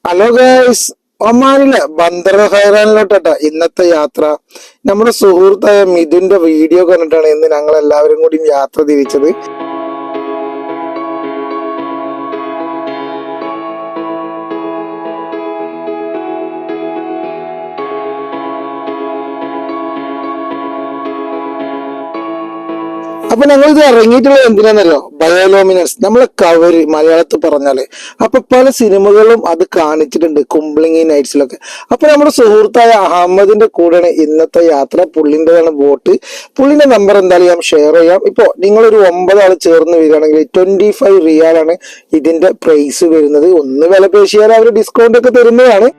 Hello guys, ഒമാനിലെ ബന്ദർ ഹൈറാനിലോട്ടാ ഇന്നത്തെ യാത്ര. നമ്മുടെ സുഹൃത്തായ മിഥുന്റെ വീഡിയോ കണ്ടിട്ടാണ് ഇന്ന് ഞങ്ങൾ എല്ലാവരും കൂടി യാത്ര തിരിച്ചത്. അപ്പൊ ഞങ്ങൾ ഇത് ഇറങ്ങിയിട്ടുള്ളത് എന്തിനാന്നല്ലോ, ബയോലോമിനസ്, നമ്മളെ കവര് മലയാളത്തിൽ പറഞ്ഞാല്. അപ്പൊ പല സിനിമകളും അത് കാണിച്ചിട്ടുണ്ട്, കുംബ്ലിംഗ് നൈറ്റ്സിലൊക്കെ. അപ്പൊ നമ്മുടെ സുഹൃത്തായ അഹമ്മദിന്റെ കൂടെയാണ് ഇന്നത്തെ യാത്ര. പുള്ളിൻ്റെതാണ് ബോട്ട്. പുള്ളിന്റെ നമ്പർ എന്തായാലും ഞാൻ ഷെയർ ചെയ്യാം. ഇപ്പൊ നിങ്ങളൊരു 9 ആൾ ചേർന്ന് വരികയാണെങ്കിൽ 25 റിയാലാണ് ഇതിന്റെ പ്രൈസ് വരുന്നത്. ഒന്ന് വില പേശിയാൽ അവർ ഡിസ്കൗണ്ട് ഒക്കെ തരുന്നതാണ്.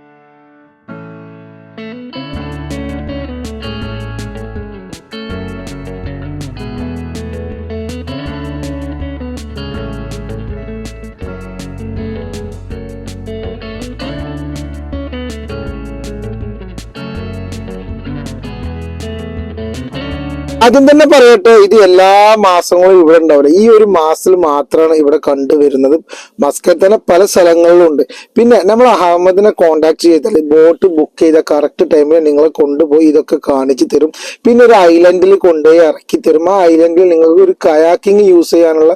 ആദ്യം തന്നെ പറയട്ടെ, ഇത് എല്ലാ മാസങ്ങളും ഇവിടെ ഉണ്ടാവില്ല. ഈ ഒരു മാസത്തിൽ മാത്രമാണ് ഇവിടെ കണ്ടുവരുന്നത്. മസ്കറ്റ് തന്നെ പല സ്ഥലങ്ങളിലും ഉണ്ട്. പിന്നെ നമ്മൾ അഹമ്മദിനെ കോണ്ടാക്ട് ചെയ്താൽ ബോട്ട് ബുക്ക് ചെയ്ത കറക്റ്റ് ടൈമിൽ നിങ്ങളെ കൊണ്ടുപോയി ഇതൊക്കെ കാണിച്ചു തരും. പിന്നെ ഒരു ഐലൻഡിൽ കൊണ്ടുപോയി ഇറക്കി തരും. ആ ഐലൻഡിൽ നിങ്ങൾക്ക് ഒരു കയാക്കിങ് യൂസ് ചെയ്യാനുള്ള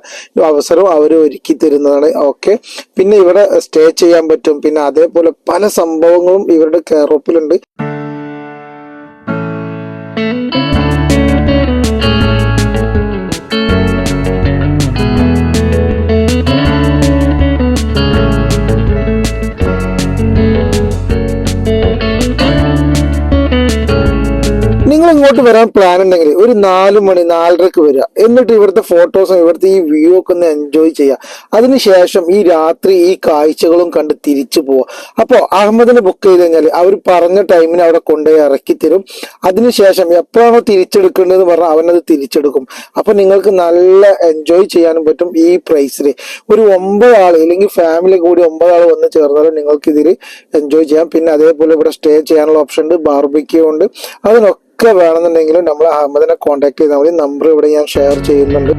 അവസരം അവർ ഒരുക്കി തരുന്നതാണ്. ഓക്കെ, പിന്നെ ഇവിടെ സ്റ്റേ ചെയ്യാൻ പറ്റും. പിന്നെ അതേപോലെ പല സംഭവങ്ങളും ഇവരുടെ കെയറോപ്പിലുണ്ട്. നിങ്ങൾ ഇങ്ങോട്ട് വരാൻ പ്ലാൻ ഉണ്ടെങ്കിൽ ഒരു 4 മണി 4:30 വരിക. എന്നിട്ട് ഇവിടുത്തെ ഫോട്ടോസും ഇവിടുത്തെ ഈ വ്യൂ ഒക്കെ ഒന്ന് എൻജോയ് ചെയ്യുക. അതിനുശേഷം ഈ രാത്രി ഈ കാഴ്ചകളും കണ്ട് തിരിച്ചു പോവുക. അപ്പോൾ അഹമ്മദിനെ ബുക്ക് ചെയ്ത് കഴിഞ്ഞാൽ അവർ പറഞ്ഞ ടൈമിന് അവിടെ കൊണ്ടുപോയി ഇറക്കി തരും. അതിനുശേഷം എപ്പോഴാണോ തിരിച്ചെടുക്കേണ്ടതെന്ന് പറഞ്ഞാൽ അവനത് തിരിച്ചെടുക്കും. അപ്പൊ നിങ്ങൾക്ക് നല്ല എൻജോയ് ചെയ്യാനും പറ്റും ഈ പ്രൈസിൽ. ഒരു 9 ആൾ അല്ലെങ്കിൽ ഫാമിലി കൂടി 9 ആൾ വന്ന് ചേർന്നാലും നിങ്ങൾക്ക് ഇതിൽ എൻജോയ് ചെയ്യാം. പിന്നെ അതേപോലെ ഇവിടെ സ്റ്റേ ചെയ്യാനുള്ള ഓപ്ഷൻ ഉണ്ട്, ബാർബിക്യൂ ഉണ്ട്. അതിനൊക്കെ വേണമെന്നുണ്ടെങ്കിലും നമ്മൾ അഹമ്മദിനെ കോൺടാക്ട് ചെയ്താൽ മതി. നമ്പർ ഇവിടെ ഞാൻ ഷെയർ ചെയ്യുന്നുണ്ട്.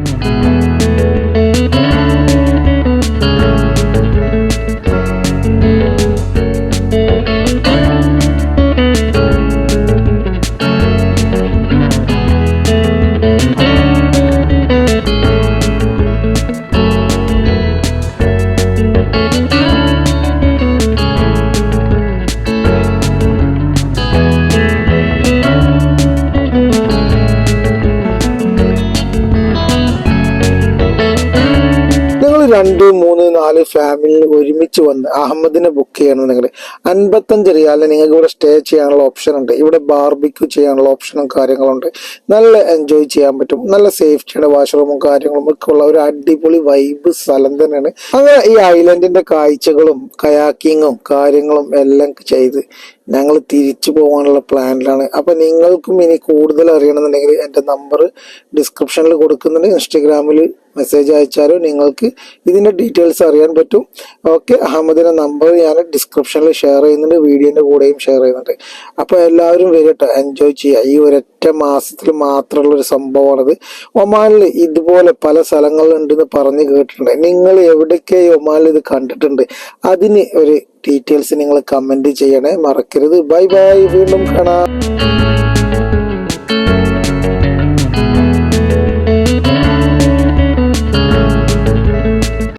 നിങ്ങൾ 2, 3, 4 ഫാമിലി ഒരുമിച്ച് വന്ന് അഹമ്മദിനെ ബുക്ക് ചെയ്യണമെന്നുണ്ടെങ്കിൽ 55 റിയാലിന് നിങ്ങൾക്ക് ഇവിടെ സ്റ്റേ ചെയ്യാനുള്ള ഓപ്ഷൻ ഉണ്ട്. ഇവിടെ ബാർബിക്യൂ ചെയ്യാനുള്ള ഓപ്ഷനും കാര്യങ്ങളുണ്ട്. നല്ല എൻജോയ് ചെയ്യാൻ പറ്റും. നല്ല സേഫ്റ്റിയുടെ വാഷ്റൂമും കാര്യങ്ങളും ഒക്കെ ഉള്ള ഒരു അടിപൊളി വൈബ് സ്ഥലം തന്നെയാണ്. അങ്ങനെ ഈ ഐലൻഡിന്റെ കാഴ്ചകളും കയാക്കിങ്ങും കാര്യങ്ങളും എല്ലാം ചെയ്ത് ഞങ്ങൾ തിരിച്ചു പോകാനുള്ള പ്ലാനിലാണ്. അപ്പൊ നിങ്ങൾക്കും ഇനി കൂടുതൽ അറിയണമെന്നുണ്ടെങ്കിൽ എൻ്റെ നമ്പർ ഡിസ്ക്രിപ്ഷനിൽ കൊടുക്കുന്നുണ്ട്. ഇൻസ്റ്റഗ്രാമിൽ മെസ്സേജ് അയച്ചാലും നിങ്ങൾക്ക് ഇതിന്റെ ഡീറ്റെയിൽസ് അറിയാൻ പറ്റും. ഓക്കെ, അഹമ്മദിന്റെ നമ്പർ ഞാൻ ഡിസ്ക്രിപ്ഷനിൽ ഷെയർ ചെയ്യുന്നുണ്ട്, വീഡിയോന്റെ കൂടെയും ഷെയർ ചെയ്യുന്നുണ്ട്. അപ്പൊ എല്ലാവരും വരട്ടെ, എൻജോയ് ചെയ്യുക. ഈ ഒരൊറ്റ മാസത്തിൽ മാത്രമുള്ള ഒരു സംഭവമാണിത്. ഒമാനിൽ ഇതുപോലെ പല സ്ഥലങ്ങളുണ്ടെന്ന് പറഞ്ഞു കേട്ടിട്ടുണ്ട്. നിങ്ങൾ എവിടെയൊക്കെ ഒമാനിൽ ഇത് കണ്ടിട്ടുണ്ട്, അതിന് ഒരു ഡീറ്റെയിൽസ് നിങ്ങൾ കമന്റ് ചെയ്യണേ, മറക്കരുത്. ബൈ ബൈ, വീണ്ടും കാണാം.